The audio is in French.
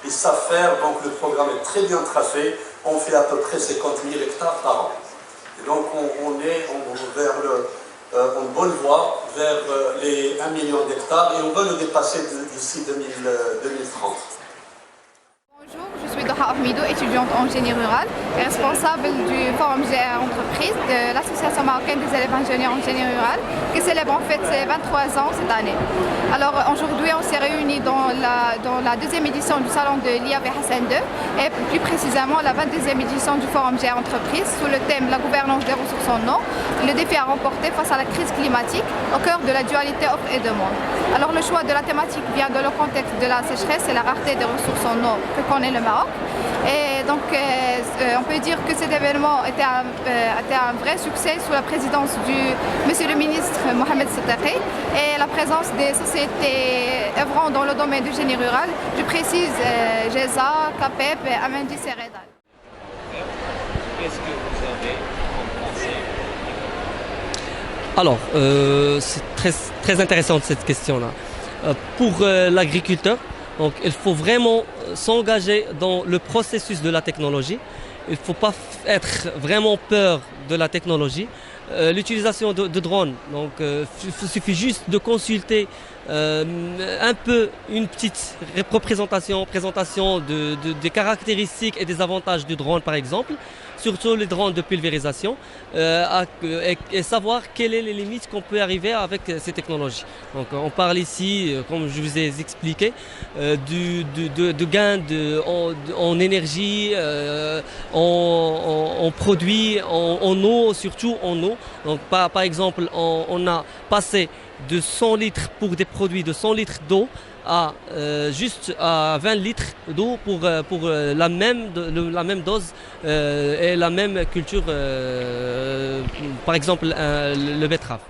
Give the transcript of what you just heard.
Ils savent faire, donc le programme est très bien tracé. On fait à peu près 50 000 hectares par an. Et donc on est vers en bonne voie vers les 1 million d'hectares et on veut le dépasser d'ici 2030. Bonjour, je suis Doha Ahmidou, étudiante en génie rural et responsable du forum GR Entreprise de l'Association marocaine des élèves ingénieurs en génie rural qui célèbre en fait ses 23 ans cette année. Alors aujourd'hui on s'est réunis dans la deuxième édition du salon de l'IAV Hassan II et plus précisément la 22e édition du forum GR Entreprise sous le thème la gouvernance des ressources en eau, le défi à remporter face à la crise climatique au cœur de la dualité offre et demande. Alors le choix de la thématique vient de le contexte de la sécheresse et la rareté des ressources en eau que connaît le Maroc. Et donc on peut dire que cet événement était un vrai succès sous la présidence du Monsieur le ministre Mohamed Settaki et la présence des sociétés œuvrant dans le domaine du génie rural, je précise GESA, CAPEP, Amundi et Redal. Qu'est-ce que vous avez pensé? Alors, c'est très intéressante cette question-là. Pour l'agriculteur, donc, il faut vraiment s'engager dans le processus de la technologie. Il ne faut pas être vraiment peur de la technologie. L'utilisation de drones, donc il suffit juste de consulter un peu une petite présentation des caractéristiques et des avantages du drone par exemple, surtout les drones de pulvérisation, et savoir quelles sont les limites qu'on peut arriver avec ces technologies. Donc on parle ici, comme je vous ai expliqué, de gains en énergie, en produits, en eau, surtout en eau. Donc par exemple, on a passé de 100 litres pour des produits de 100 litres d'eau à juste à 20 litres d'eau pour la même dose et la même culture, par exemple le betterave.